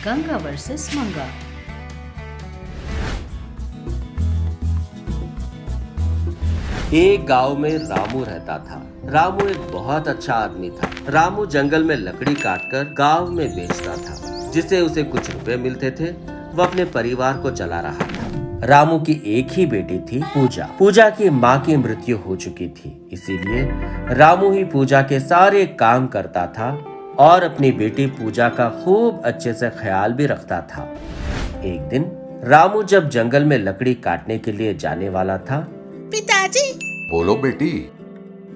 Ganga versus मंगा। एक गांव में रामू रहता था। रामू एक बहुत अच्छा आदमी था। रामू जंगल में लकड़ी काटकर गांव में बेचता था, जिससे उसे कुछ रुपए मिलते थे। वह अपने परिवार को चला रहा था। रामू की एक ही बेटी थी, पूजा। पूजा की माँ की मृत्यु हो चुकी थी, इसीलिए रामू ही पूजा के सारे काम करता था और अपनी बेटी पूजा का खूब अच्छे से ख्याल भी रखता था। एक दिन रामू जब जंगल में लकड़ी काटने के लिए जाने वाला था। पिताजी। बोलो बेटी।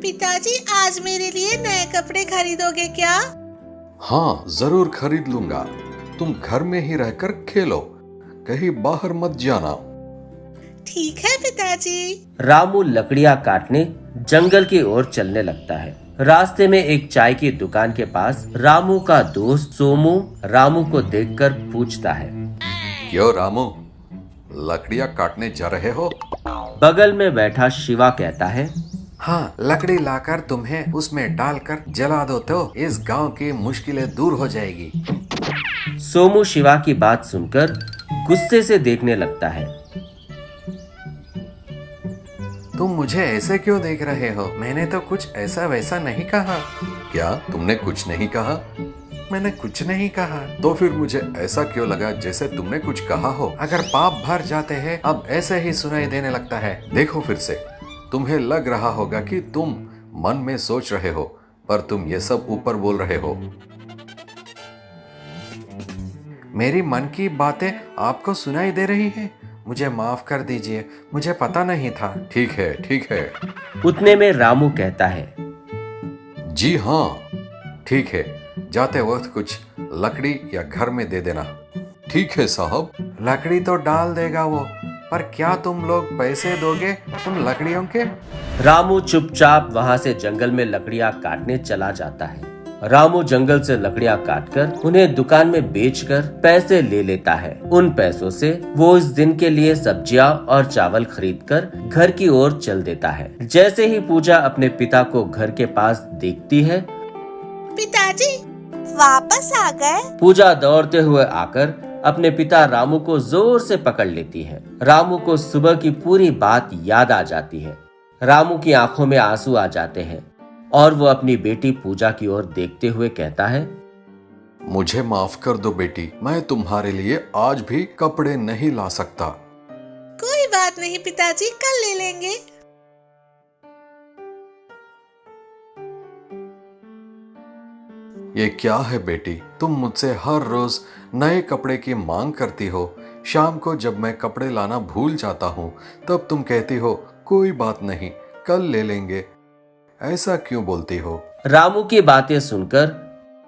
पिताजी, आज मेरे लिए नए कपड़े खरीदोगे क्या? हाँ, जरूर खरीद लूंगा। तुम घर में ही रहकर खेलो, कहीं बाहर मत जाना। ठीक है पिताजी। रामू लकड़ियां काटने जंगल की ओर चलने लगता है। रास्ते में एक चाय की दुकान के पास रामू का दोस्त सोमू रामू को देखकर पूछता है, क्यों रामू, लकड़ियां काटने जा रहे हो? बगल में बैठा शिवा कहता है, हाँ, लकड़ी लाकर तुम्हें उसमें डालकर जला दो तो इस गांव की मुश्किलें दूर हो जाएगी। सोमू शिवा की बात सुनकर गुस्से से देखने लगता है। तुम मुझे ऐसे क्यों देख रहे हो? मैंने तो कुछ ऐसा वैसा नहीं कहा। क्या तुमने कुछ नहीं कहा? मैंने कुछ नहीं कहा। तो फिर मुझे ऐसा क्यों लगा जैसे तुमने कुछ कहा हो? अगर पाप भर जाते हैं अब ऐसे ही सुनाई देने लगता है। देखो फिर से, तुम्हें लग रहा होगा कि तुम मन में सोच रहे हो, पर तुम ये सब ऊपर बोल रहे हो। मेरी मन की बातें आपको सुनाई दे रही है। मुझे माफ कर दीजिए, मुझे पता नहीं था। ठीक है, ठीक है। उतने में रामू कहता है, जी हाँ, ठीक है। जाते वक्त कुछ लकड़ी या घर में दे देना। ठीक है साहब। लकड़ी तो डाल देगा वो, पर क्या तुम लोग पैसे दोगे उन लकड़ियों के? रामू चुपचाप वहां से जंगल में लकड़ियां काटने चला जाता है। रामू जंगल से लकड़ियां काटकर उन्हें दुकान में बेचकर पैसे ले लेता है। उन पैसों से वो इस दिन के लिए सब्जियां और चावल खरीदकर घर की ओर चल देता है। जैसे ही पूजा अपने पिता को घर के पास देखती है, पिताजी वापस आ गए? पूजा दौड़ते हुए आकर अपने पिता रामू को जोर से पकड़ लेती है। रामू को सुबह की पूरी बात याद आ जाती है। रामू की आंखों में आंसू आ जाते हैं और वो अपनी बेटी पूजा की ओर देखते हुए कहता है, मुझे माफ कर दो बेटी, मैं तुम्हारे लिए आज भी कपड़े नहीं ला सकता। कोई बात नहीं पिताजी, कल ले लेंगे। ये क्या है बेटी, तुम मुझसे हर रोज नए कपड़े की मांग करती हो। शाम को जब मैं कपड़े लाना भूल जाता हूँ तब तुम कहती हो कोई बात नहीं, कल ले लेंगे। ऐसा क्यों बोलती हो? रामू की बातें सुनकर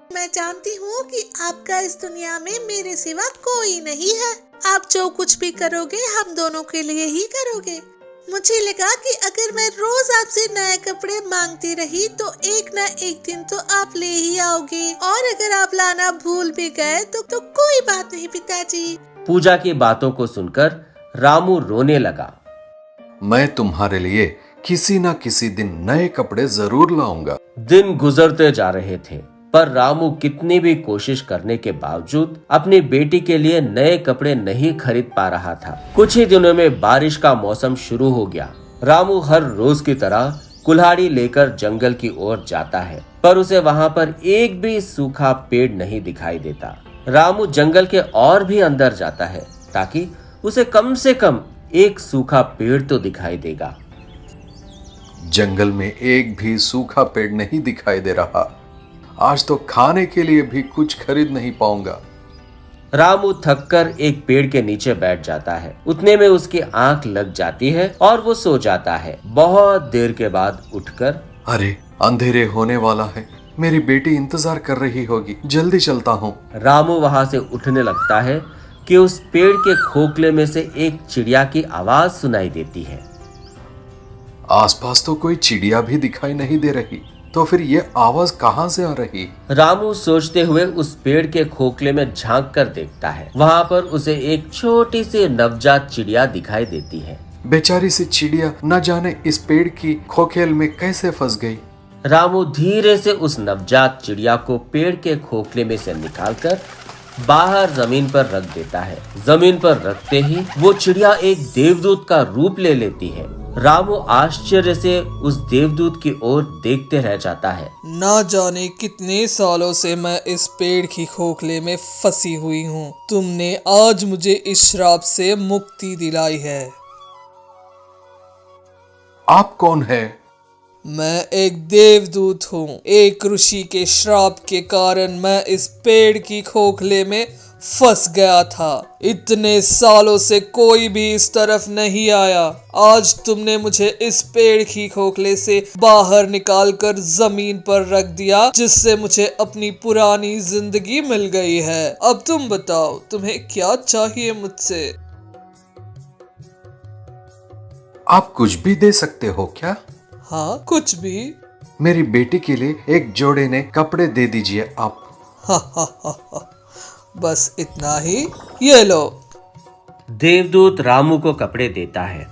मैं जानती हूँ कि आपका इस दुनिया में मेरे सिवा कोई नहीं है। आप जो कुछ भी करोगे हम दोनों के लिए ही करोगे। मुझे लगा कि अगर मैं रोज आपसे नए कपड़े मांगती रही तो एक न एक दिन तो आप ले ही आओगे, और अगर आप लाना भूल भी गए तो कोई बात नहीं पिताजी। पूजा की बातों को सुनकर रामू रोने लगा। मैं तुम्हारे लिए किसी न किसी दिन नए कपड़े जरूर लाऊंगा। दिन गुजरते जा रहे थे, पर रामू कितनी भी कोशिश करने के बावजूद अपनी बेटी के लिए नए कपड़े नहीं खरीद पा रहा था। कुछ ही दिनों में बारिश का मौसम शुरू हो गया। रामू हर रोज की तरह कुल्हाड़ी लेकर जंगल की ओर जाता है, पर उसे वहां पर एक भी सूखा पेड़ नहीं दिखाई देता। रामू जंगल के और भी अंदर जाता है ताकि उसे कम से कम एक सूखा पेड़ तो दिखाई देगा। जंगल में एक भी सूखा पेड़ नहीं दिखाई दे रहा। आज तो खाने के लिए भी कुछ खरीद नहीं पाऊंगा। रामू थककर एक पेड़ के नीचे बैठ जाता है। उतने में उसकी आंख लग जाती है और वो सो जाता है। बहुत देर के बाद उठकर, अरे अंधेरे होने वाला है, मेरी बेटी इंतजार कर रही होगी, जल्दी चलता हूँ। रामू वहां से उठने लगता है कि उस पेड़ के खोखले में से एक चिड़िया की आवाज सुनाई देती है। आसपास तो कोई चिड़िया भी दिखाई नहीं दे रही, तो फिर ये आवाज कहाँ से आ रही? रामू सोचते हुए उस पेड़ के खोखले में झांक कर देखता है। वहाँ पर उसे एक छोटी सी नवजात चिड़िया दिखाई देती है। बेचारी सी चिड़िया न जाने इस पेड़ की खोखेल में कैसे फंस गई। रामू धीरे से उस नवजात चिड़िया को पेड़ के खोखले में से निकालकर बाहर जमीन पर रख देता है। जमीन पर रखते ही वो चिड़िया एक देवदूत का रूप ले लेती है। रामू आश्चर्य से उस देवदूत की ओर देखते रह जाता है। ना जाने कितने सालों से मैं इस पेड़ की खोखले में फंसी हुई हूँ। तुमने आज मुझे इस श्राप से मुक्ति दिलाई है। आप कौन है? मैं एक देवदूत हूँ। एक ऋषि के श्राप के कारण मैं इस पेड़ की खोखले में फंस गया था। इतने सालों से कोई भी इस तरफ नहीं आया। आज तुमने मुझे इस पेड़ की खोखले से बाहर निकालकर जमीन पर रख दिया, जिससे मुझे अपनी पुरानी जिंदगी मिल गई है। अब तुम बताओ, तुम्हें क्या चाहिए मुझसे? आप कुछ भी दे सकते हो क्या? हाँ, कुछ भी। मेरी बेटी के लिए एक जोड़े ने कपड़े दे दीजिए आप। हा हा हा हा, बस इतना ही। ये लो। देवदूत रामू को कपड़े देता है।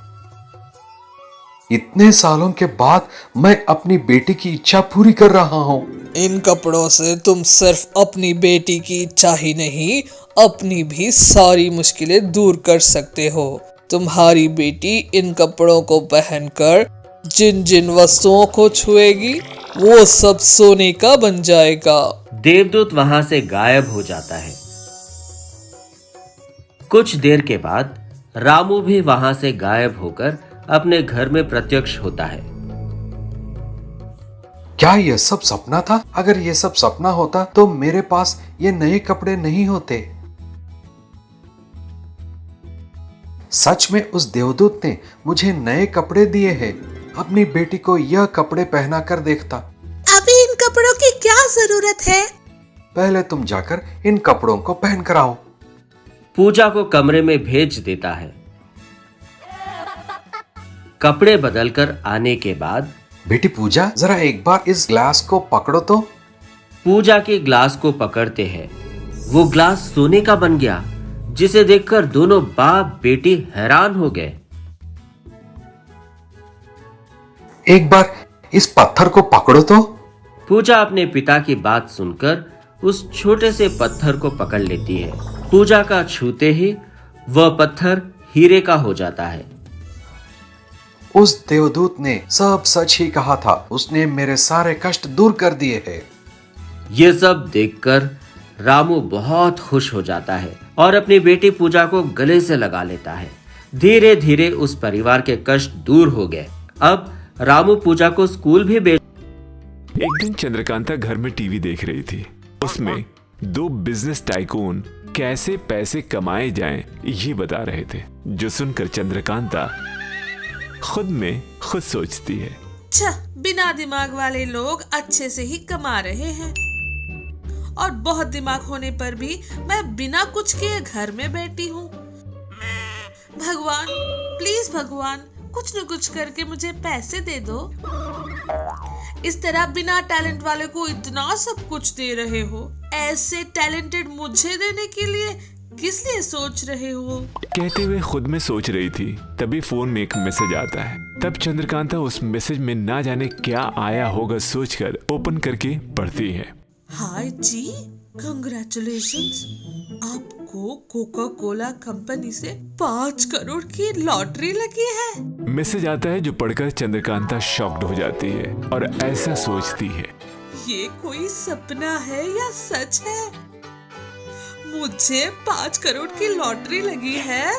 इतने सालों के बाद मैं अपनी बेटी की इच्छा पूरी कर रहा हूँ। इन कपड़ों से तुम सिर्फ अपनी बेटी की इच्छा ही नहीं, अपनी भी सारी मुश्किलें दूर कर सकते हो। तुम्हारी बेटी इन कपड़ों को पहनकर जिन जिन वस्तुओं को छुएगी वो सब सोने का बन जाएगा। देवदूत वहां से गायब हो जाता है। कुछ देर के बाद रामू भी वहां से गायब होकर अपने घर में प्रत्यक्ष होता है। क्या यह सब सपना था? अगर यह सब सपना होता तो मेरे पास ये नए कपड़े नहीं होते। सच में उस देवदूत ने मुझे नए कपड़े दिए हैं। अपनी बेटी को यह कपड़े पहना कर देखता। अभी इन कपड़ों की क्या जरूरत है? पहले तुम जाकर इन कपड़ों को पहन कर आओ। पूजा को कमरे में भेज देता है। कपड़े बदलकर आने के बाद बेटी पूजा, जरा एक बार इस ग्लास को पकड़ो तो। पूजा के ग्लास को पकड़ते हैं। वो ग्लास सोने का बन गया, जिसे देखकर दोनों बाप बेटी हैरान हो गए। एक बार इस पत्थर को पकड़ो तो। पूजा अपने पिता की बात सुनकर उस छोटे से पत्थर को पकड़ लेती है। पूजा का छूते ही वह पत्थर हीरे का हो जाता है। उस देवदूत ने सब सच ही कहा था। उसने मेरे सारे कष्ट दूर कर दिए हैं। ये सब देखकर रामू बहुत खुश हो जाता है और अपनी बेटी पूजा को गले से लगा लेता है। धीरे धीरे उस परिवार के कष्ट दूर हो गए। अब रामू पूजा को स्कूल भी भेज। एक दिन चंद्रकांता घर में टीवी देख रही थी। उसमें दो बिजनेस टाइकून कैसे पैसे कमाए जाएं ये बता रहे थे, जो सुनकर चंद्रकांता खुद में खुद सोचती है, अच्छा, बिना दिमाग वाले लोग अच्छे से ही कमा रहे हैं और बहुत दिमाग होने पर भी मैं बिना कुछ किए घर में बैठी हूँ। भगवान, प्लीज भगवान, कुछ न कुछ करके मुझे पैसे दे दो। इस तरह बिना टैलेंट वाले को इतना सब कुछ दे रहे हो, ऐसे टैलेंटेड मुझे देने के लिए किस लिए सोच रहे हो? कहते हुए खुद में सोच रही थी। तभी फोन में एक मैसेज आता है। तब चंद्रकांता उस मैसेज में ना जाने क्या आया होगा सोचकर ओपन करके पढ़ती है। हाय जी, कंग्रेचुलेशंस, आपको कोका कोला कंपनी से 5 करोड़ की लॉटरी लगी है। मैसेज आता है जो पढ़कर चंद्रकांता शॉक्ड हो जाती है और ऐसा सोचती है, ये कोई सपना है या सच है? मुझे 5 करोड़ की लॉटरी लगी है।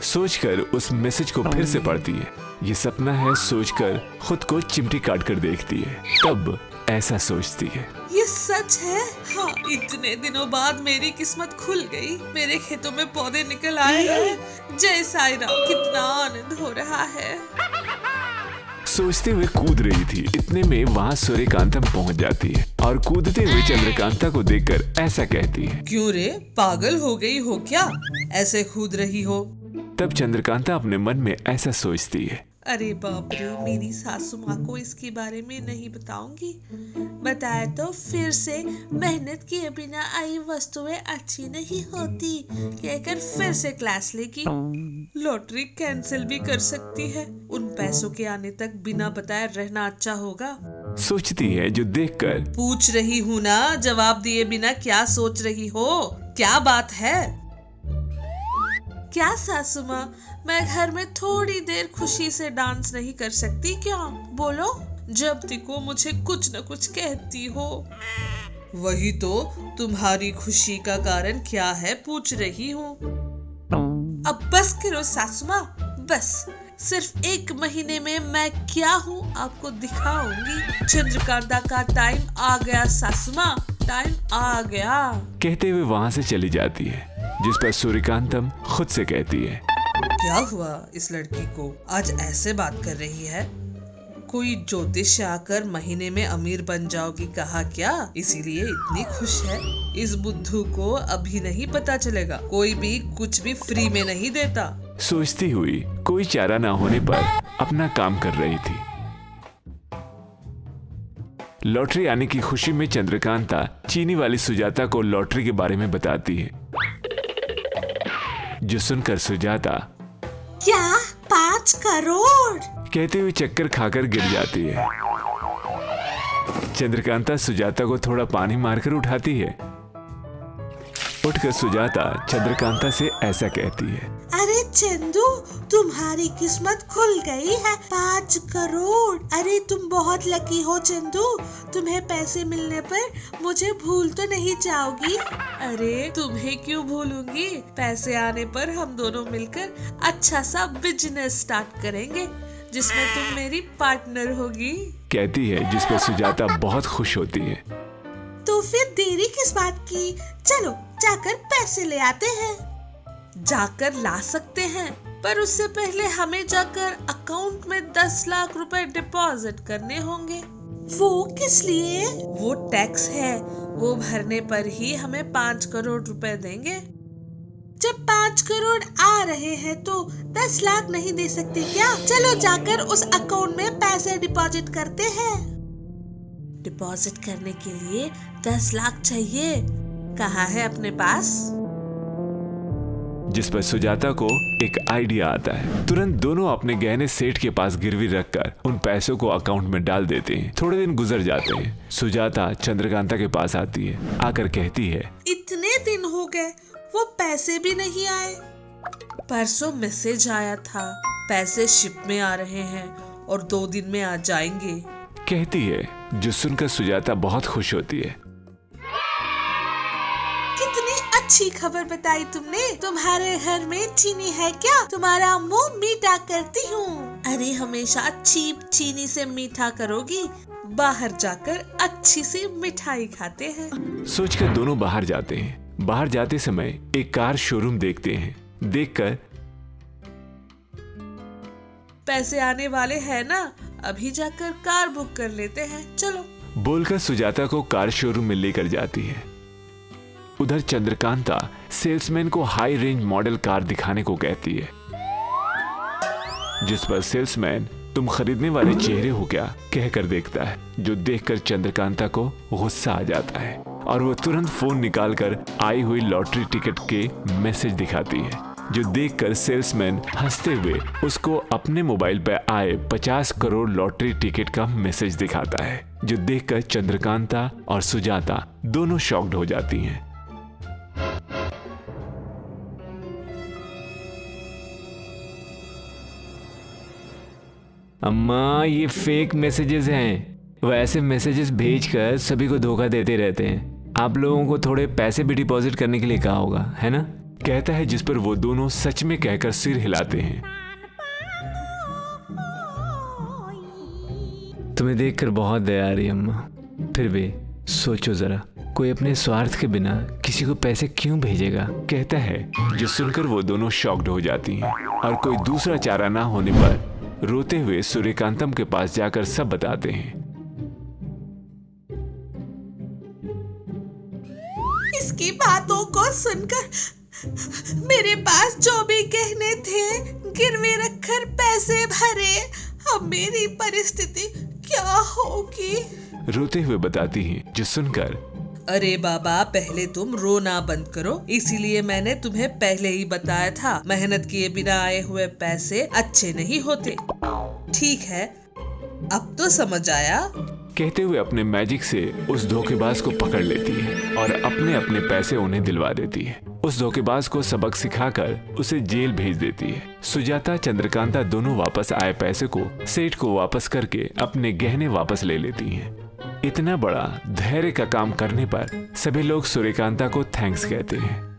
सोचकर उस मैसेज को फिर से पढ़ती है। ये सपना है सोचकर खुद को चिमटी काट कर देखती है। तब ऐसा सोचती है, ये सच है। हाँ, इतने दिनों बाद मेरी किस्मत खुल गई। मेरे खेतों में पौधे निकल आए हैं। जय साईं राम, कितना आनंद हो रहा है। सोचते हुए कूद रही थी। इतने में वहाँ सूर्यकांता पहुँच जाती है और कूदते हुए चंद्रकांता को देखकर ऐसा कहती है, क्यों रे, पागल हो गई हो क्या? ऐसे कूद रही हो? तब चंद्रकांता अपने मन में ऐसा सोचती है, अरे बाप रे, मेरी सासू माँ को इसके बारे में नहीं बताऊंगी। बताया तो फिर से मेहनत किए बिना आई वस्तुएं अच्छी नहीं होती कहकर फिर से क्लास लेगी। लॉटरी कैंसिल भी कर सकती है। उन पैसों के आने तक बिना बताए रहना अच्छा होगा। सोचती है, जो देखकर पूछ रही हूँ ना, जवाब दिए बिना क्या सोच रही हो? क्या बात है? क्या सासू माँ, मैं घर में थोड़ी देर खुशी से डांस नहीं कर सकती क्या? बोलो। जब देखो मुझे कुछ न कुछ कहती हो। वही तो, तुम्हारी खुशी का कारण क्या है पूछ रही हूँ। अब बस करो सासू माँ, बस। सिर्फ 1 महीने में मैं क्या हूँ आपको दिखाऊंगी। चंद्रकांता का टाइम आ गया सासू माँ, टाइम आ गया। कहते हुए वहां से चली जाती है, जिस पर सूर्यकांतम खुद से कहती है, क्या हुआ इस लड़की को, आज ऐसे बात कर रही है? कोई ज्योतिष आकर महीने में अमीर बन जाओगी कहा क्या, इसीलिए इतनी खुश है? इस बुद्धू को अभी नहीं पता चलेगा, कोई भी कुछ भी फ्री में नहीं देता। सोचती हुई कोई चारा ना होने पर अपना काम कर रही थी। लॉटरी आने की खुशी में चंद्रकांता चीनी वाली सुजाता को लॉटरी के बारे में बताती है, जो सुनकर सुजाता क्या 5 करोड़? कहते हुए चक्कर खाकर गिर जाती है। चंद्रकांता सुजाता को थोड़ा पानी मारकर उठाती है। उठकर सुजाता चंद्रकांता से ऐसा कहती है, अरे चंदू, तुम्हारी किस्मत खुल गई है। 5 करोड़। अरे तुम बहुत लकी हो चंदू, तुम्हें पैसे मिलने पर मुझे भूल तो नहीं जाओगी? अरे तुम्हें क्यों भूलूंगी, पैसे आने पर हम दोनों मिलकर अच्छा सा बिजनेस स्टार्ट करेंगे, जिसमें तुम मेरी पार्टनर होगी। कहती है, जिस पर सुजाता बहुत खुश होती है। तो फिर देरी किस बात की, चलो जाकर पैसे ले आते हैं। जाकर ला सकते हैं, पर उससे पहले हमें जाकर अकाउंट में 10 लाख रुपए डिपॉजिट करने होंगे। वो किस लिए? वो टैक्स है, वो भरने पर ही हमें 5 करोड़ रुपए देंगे। जब 5 करोड़ आ रहे हैं तो 10 लाख नहीं दे सकते क्या? चलो जाकर उस अकाउंट में पैसे डिपॉजिट करते हैं। डिपॉजिट करने के लिए 10 लाख चाहिए, कहाँ है अपने पास? जिस पर सुजाता को एक आइडिया आता है। तुरंत दोनों अपने गहने सेठ के पास गिरवी रखकर उन पैसों को अकाउंट में डाल देते हैं। थोड़े दिन गुजर जाते हैं। सुजाता चंद्रकांता के पास आती है, आकर कहती है, इतने दिन हो गए, वो पैसे भी नहीं आए। परसों मैसेज आया था, पैसे शिप में आ रहे हैं और 2 दिन में आ जाएंगे। कहती है, जो सुनकर सुजाता बहुत खुश होती है। कितनी अच्छी खबर बताई तुमने। तुम्हारे घर में चीनी है क्या? तुम्हारा मुंह मीठा करती हूँ। अरे हमेशा चीप चीनी से मीठा करोगी, बाहर जाकर अच्छी सी मिठाई खाते हैं। सोचकर दोनों बाहर जाते हैं। बाहर जाते समय एक कार शोरूम देखते हैं। देखकर, पैसे आने वाले हैं ना, अभी जाकर कार बुक कर लेते हैं, चलो। बोलकर सुजाता को कार शोरूम में लेकर जाती है। उधर चंद्रकांता सेल्समैन को हाई रेंज मॉडल कार दिखाने को कहती है, जिस पर सेल्समैन तुम खरीदने वाले चेहरे हो क्या कहकर देखता है, जो देखकर चंद्रकांता को गुस्सा आ जाता है और वो तुरंत फोन निकालकर आई हुई लॉटरी टिकट के मैसेज दिखाती है, जो देखकर सेल्समैन हंसते हुए उसको अपने मोबाइल पर आए 50 करोड़ लॉटरी टिकट का मैसेज दिखाता है, जो देखकर चंद्रकांता और सुजाता दोनों शॉक्ड हो जाती हैं। अम्मा, ये फेक मैसेजेस हैं। वो ऐसे मैसेजेस भेजकर सभी को धोखा देते रहते हैं। आप लोगों को थोड़े पैसे भी डिपॉजिट करने के लिए कहा होगा, है ना? कहता है, जिस पर वो दोनों सच में कहकर सिर हिलाते हैं। तुम्हें देखकर बहुत दया आ रही है अम्मा। फिर भी सोचो जरा, कोई अपने स्वार्थ के बिना किसी को पैसे क्यों भेजेगा? कहता है, जो सुनकर वो दोनों शॉक्ड हो जाती हैं और कोई दूसरा चारा ना होने पर रोते हुए सूर्यकांतम के पास जाकर सब बताते हैं। इसकी बातों को सुनकर मेरे पास जो भी गहने थे गिरवे रखकर पैसे भरे, अब मेरी परिस्थिति क्या होगी? रोते हुए बताती हैं, जो सुनकर, अरे बाबा, पहले तुम रोना बंद करो, इसीलिए मैंने तुम्हें पहले ही बताया था, मेहनत किए बिना आए हुए पैसे अच्छे नहीं होते। ठीक है, अब तो समझ आया। कहते हुए अपने मैजिक से उस धोखेबाज को पकड़ लेती है और अपने अपने पैसे उन्हें दिलवा देती है। उस धोखेबाज को सबक सिखाकर उसे जेल भेज देती है। सुजाता चंद्रकांता दोनों वापस आए पैसे को सेठ को वापस करके अपने गहने वापस ले लेती हैं। इतना बड़ा धैर्य का काम करने पर सभी लोग सूर्यकांता को थैंक्स कहते हैं।